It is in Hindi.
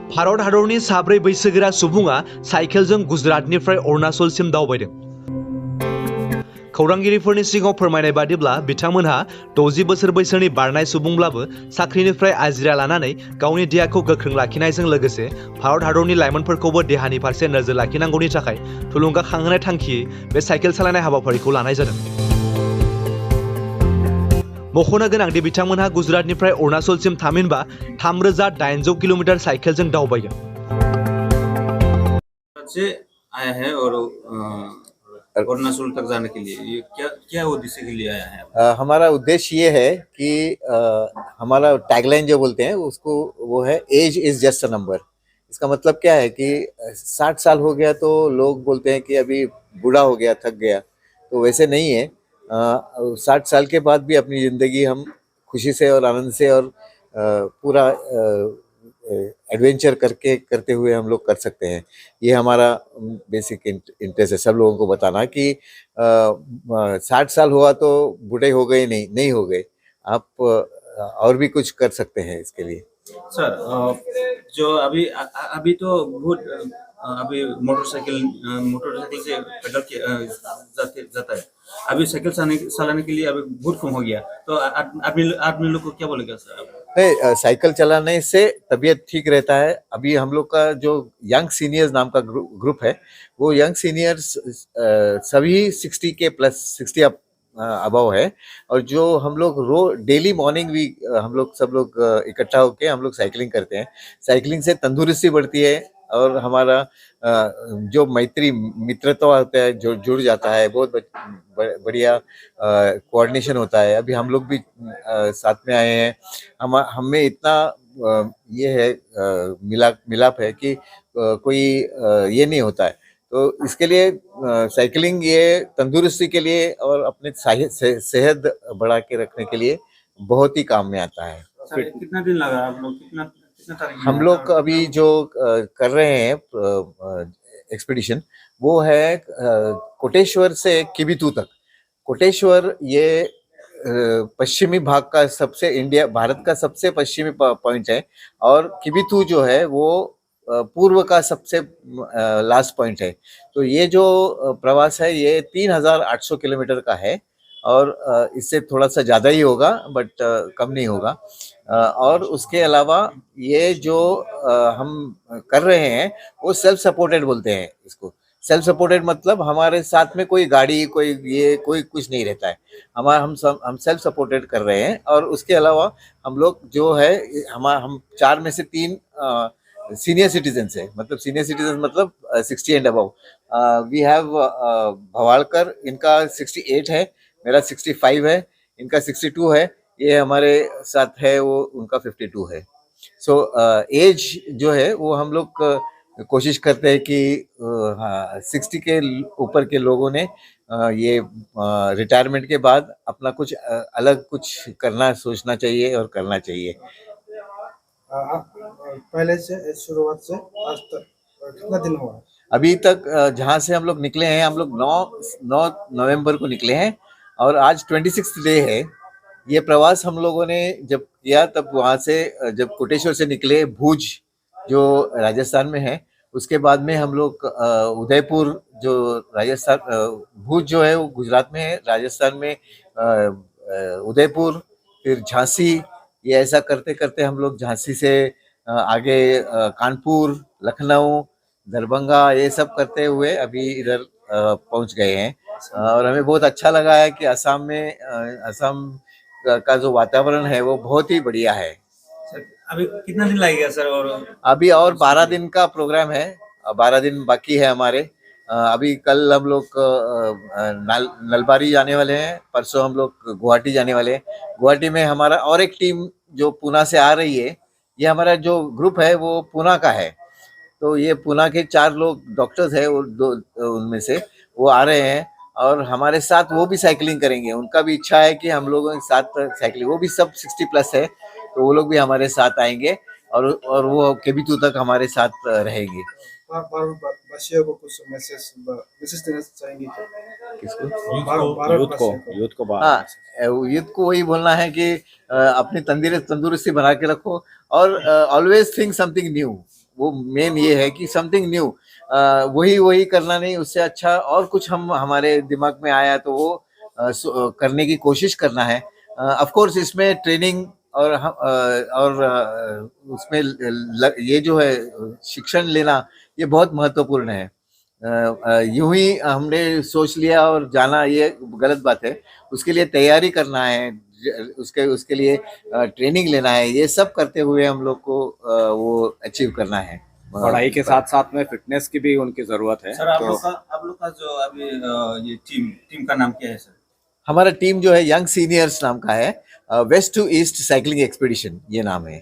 भारत हादरनि साब्रै बैसोगोरा सुबुङा साइकेलजों गुजरातनिफ्राय अरुणाचलसिम दावबायदों। खौरांगिरिफोरनि सिगाङाव फोरमायनाय बादिब्ला बिथांमोनहा 60 बोसोर बैसोनि बारनाय सुबुंब्लाबो साख्रिनिफ्राय आजिरा लानानै गावनि देहाखौ गोख्रों लाखिनायजों लोगोसे भारत हादरनि लाइमोनफोरखौबो देहानि फारसे नोजोर लाखिनांगौनि थाखाय थुलुंगाखांहोनाय थांखियै बे साइकेल सालायनाय हाबाफारिखौ लानाय जादों। मख'नो गोनांदि बिथांमोनहा गुजरातनिफ्राय अरुणाचलसिम थामहिनबा 3800 किलोमीटर साइकेलजों दावबायगोन। से आया है और अरुणाचल तक जाने के लिए ये क्या उद्देश्य के लिए आया है? हमारा उद्देश्य ये है कि हमारा टैगलाइन जो बोलते हैं उसको वो है age is just a number. इसका मतलब क्या है कि 60 साल हो गया तो लोग बोलते हैं कि अभी बूढ़ा हो गया, थक गया, तो वैसे नहीं है। 60 साल के बाद भी अपनी ज़िंदगी हम खुशी से और आनंद से और पूरा एडवेंचर करते हुए हम लोग कर सकते हैं। ये हमारा बेसिक इंटरेस्ट है, सब लोगों को बताना कि 60 साल हुआ तो बूढ़े हो गए नहीं हो गए, आप और भी कुछ कर सकते हैं इसके लिए। सर जो अभी तो बहुत अभी मोटरसाइकिल से पेडल जाता है। अभी साइकिल चलाने के लिए अभी बहुत कम हो गया, तो आदमी लोग को क्या बोलेगा सर? नहीं, साइकिल चलाने से तबीयत ठीक रहता है। अभी हम लोग का जो यंग सीनियर्स नाम का ग्रुप है, वो यंग सीनियर्स सभी 60 के प्लस 60 अबव है। और जो हम लोग डेली मॉर्निंग भी हम लोग सब लोग इकट्ठा होके हम लोग साइकिलिंग करते हैं। साइकिलिंग से तंदुरुस्ती बढ़ती है और हमारा जो मित्रता होता है जो जुड़ जाता है, बहुत बढ़िया कोऑर्डिनेशन होता है। अभी हम लोग भी साथ में आए हैं, हमें इतना ये है मिलाप है कि कोई ये नहीं होता है। तो इसके लिए साइकिलिंग ये तंदुरुस्ती के लिए और अपने सेहत बढ़ा के रखने के लिए बहुत ही काम में आता है। कितना दिन लगा आप लोग, कितना हम लोग अभी जो कर रहे हैं एक्सपीडिशन, वो है कोटेश्वर से किबिथू तक। कोटेश्वर ये पश्चिमी भाग का भारत का सबसे पश्चिमी पॉइंट है और किबिथू जो है वो पूर्व का सबसे लास्ट पॉइंट है। तो ये जो प्रवास है ये 3800 किलोमीटर का है और इससे थोड़ा सा ज़्यादा ही होगा, बट कम नहीं होगा। और उसके अलावा ये जो हम कर रहे हैं वो सेल्फ सपोर्टेड बोलते हैं इसको। सेल्फ सपोर्टेड मतलब हमारे साथ में कोई गाड़ी कोई कुछ नहीं रहता है। हम सेल्फ सपोर्टेड कर रहे हैं। और उसके अलावा हम लोग जो है हम 4 में से 3 सीनियर सिटीजन्स है, मतलब सीनियर सिटीजन मतलब 60 and above. We have Bhawalkar, इनका 68 है, मेरा 65 है, इनका 62 है, ये हमारे साथ है वो उनका 52 है। सो एज जो है वो हम लोग कोशिश करते हैं कि 60 के ऊपर के लोगों ने ये रिटायरमेंट के बाद अपना कुछ अलग कुछ सोचना चाहिए और करना चाहिए। पहले से शुरुआत से आज तक कितना दिन हुआ? अभी तक जहाँ से हम लोग निकले हैं, हम लोग 9 नवंबर को निकले हैं और आज 26 डे है। ये प्रवास हम लोगों ने जब किया तब वहाँ से जब कोटेश्वर से निकले, भुज जो राजस्थान में है, उसके बाद में हम लोग उदयपुर जो राजस्थान, भुज जो है वो गुजरात में है, राजस्थान में उदयपुर, फिर झांसी, ये ऐसा करते करते हम लोग झांसी से आगे कानपुर, लखनऊ, दरभंगा, ये सब करते हुए अभी इधर पहुंच गए हैं। और हमें बहुत अच्छा लगा है कि असम का जो वातावरण है वो बहुत ही बढ़िया है। अभी कितना दिन लगेगा सर? और अभी और 12 दिन का प्रोग्राम है, 12 दिन बाकी है हमारे। अभी कल हम लोग नलबारी जाने वाले हैं, परसों हम लोग गुवाहाटी जाने वाले हैं। गुवाहाटी में हमारा और एक टीम जो पुणे से आ रही है, ये हमारा जो ग्रुप है वो पुणे का है। तो ये पुणे के 4 लोग डॉक्टर्स हैं, वो उनमें से वो आ रहे हैं और हमारे साथ वो भी साइकिलिंग करेंगे। उनका भी इच्छा है कि हम लोगों के साथ साइकिलिंग, वो भी सब 60 प्लस है, तो वो लोग भी हमारे साथ आएंगे और वो केबिथू तक हमारे साथ रहेंगे। भारतवासियों को कुछ मैसेज देना चाहेंगे क्या? किसको? यूथ को हाँ, यूथ को वही बोलना है कि अपनी तंदुरुस्ती बना के रखो और ऑलवेज थिंक समथिंग न्यू। वो मेन ये है कि समथिंग न्यू, वही वही करना नहीं, उससे अच्छा और कुछ हम हमारे दिमाग में आया तो वो करने की कोशिश करना है। ऑफ कोर्स इसमें ट्रेनिंग और उसमें ये जो है शिक्षण लेना ये बहुत महत्वपूर्ण है। यूं ही हमने सोच लिया और जाना ये गलत बात है। उसके लिए तैयारी करना है, उसके उसके लिए ट्रेनिंग लेना है, ये सब करते हुए हम लोग को वो अचीव करना है। पढ़ाई के साथ साथ में फिटनेस की भी उनकी जरूरत है। सर आप लोग का जो अभी ये टीम का नाम क्या है सर? हमारा टीम जो है यंग सीनियर्स नाम का है, west to east cycling expedition ये नाम है।